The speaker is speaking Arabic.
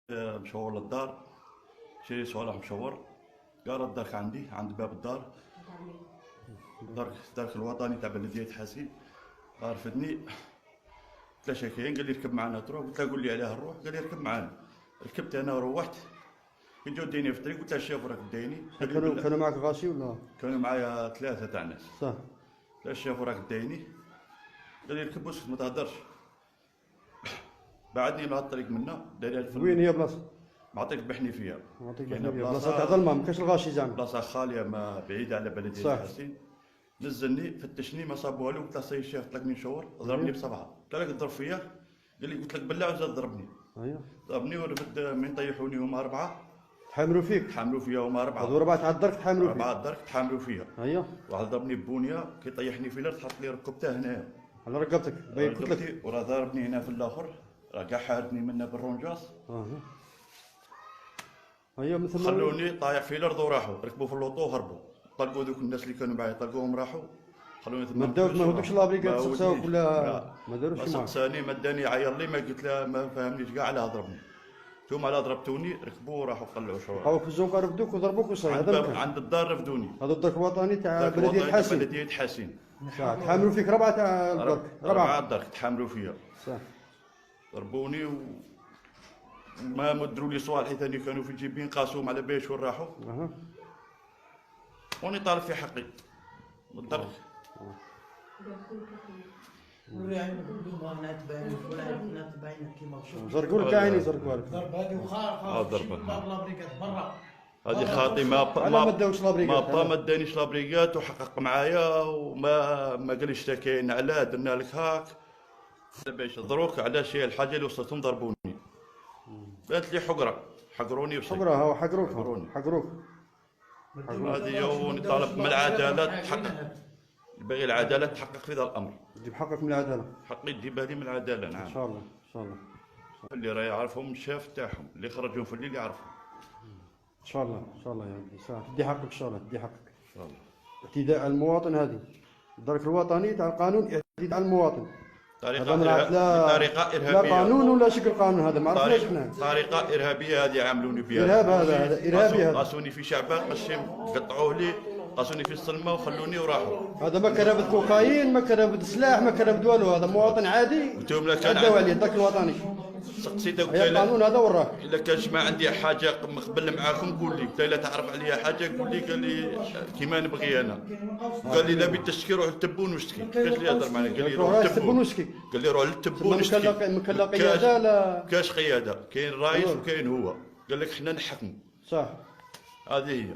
مشاور للدار، شي صالح مشاور. قال الدار عندي عند باب الدار، دارك الوطني تاع بلدية حاسين. قال رفدني، قلت له شاكين، قال لي ركب معنا تروح، قلت له قول لي علاه نروح، قال لي ركب معنا. ركبت انا وروحت، كي جاو ديني في الطريق قلت له الشيف راك دايني. كانوا معك غاشي ولا؟ كانوا معايا ثلاثة تاع ناس. صح. قلت له الشيف راك دايني، قال لي ركب واسكت ما تهدرش. بعدني لها الطريق منا، داير وين هي بلاصه؟ معطيك بحنيفيه. معطيك بلاصه تاع ظلمه، ما كاينش الغاشي زعما. بلاصه خاليه ما بعيده على بلديه حسين. نزلني فتشني ما صاب والو، قلت له سي الشيخ طلقني شهور، ضربني بصبعه. قال لك ضرب فيا، قال لي قلت لك بالله وزاد ضربني. ايوه ضربني ورفد من طيحوني هما اربعه. تحاملوا فيك؟ تحاملوا فيا هما اربعه. هذو اربعه تاع الدرك تحاملوا فيك؟ اربعه الدرك تحاملوا فيا. ايوه واحد ضربني ببونيه، كي طيحني في الارض حط لي ركبته هنايا على رقبتك باين قلت لك. وراه ضربني هنا في الاخر، راه كاع حارتني منه بالرونجاس. ايوه مثل خلوني طايح في الارض وراحوا ركبوا في اللوطو وهربوا. طلقوا ذوك الناس اللي كانوا معايا، طلقوهم راحوا. خلوني ما داوش ما هذوكش لابريكات سقساوك ولا ما داروش معاك؟ سقساني ما داني عير لي، ما قلت له ما فهمنيش كاع علاه ضربني. ثم على ضربتوني ركبوا وراحوا قلعوا شعور. بقاو في الزنقه رفدوك وضربوك وصاي هذا عند الدار رفدوني. هذا الدرك الوطني تاع بلدية حاسين. بلدية حاسين. صح. تحاملوا فيك ربعه تاع الدرك؟ ربعه الدرك تحاملوا فيا. صح. ضربوني وما مدروا لي صوالحي ثاني كانوا في جيبين، قاسوهم على باش وين راحوا. وني طالب في حقي الدرك. زرقوا لك عيني زرقوا لك. هذه خاطي ما دانيش لابريكات وحقق معايا وما قاليش كاين علاه درنا لك هاك باش ضروك على شي الحاجه اللي وصلتهم ضربوني. بانت لي حقروني حقره هو حقروك. هذه وني طالب من العداله تحقق، باغي العداله تحقق في ذا الامر. تجيب حقك من العداله. حقي تجيبها لي من العداله. نعم ان شاء الله ان شاء الله. اللي راه يعرفهم الشاف تاعهم اللي خرجوا في الليل يعرفهم. ان شاء الله ان شاء الله يا ودي صح تدي حقك ان شاء الله تدي حقك. ان شاء الله. اعتداء على المواطن هذه الدرك الوطني تاع القانون، اعتداء على المواطن. بطريقه ارهابيه. لا قانون ولا شكل قانون، هذا ما عرفناش حنا. طريقه ارهابيه هذه عاملوني بها. ارهاب هذا ارهابي هذا. قاسوني في شعبان قشيم قطعوه لي، قاسوني في السلمه وخلوني وراحوا. هذا ما كان رابط كوكايين، ما كان رابط سلاح، ما كان رابط والو، هذا مواطن عادي. انتم لا كان داو عليه الدرك الوطني. سقسي داك القانون هذا وراك. الا كانش ما عندي حاجه قبل معاكم قول لي، قلت لا تعرف عليا حاجه قول لي. قال لي كيما نبغي انا. قال لي لا بتشتكي روح للتبون واشتكي. كاش اللي يهضر معنا، قال لي روح للتبون واشتكي. قال لي روح للتبون واشتكي. ما كان لا قياده لا كاش قياده، كاين رايس وكاين هو. قال لك حنا نحكموا. صح هذه هي.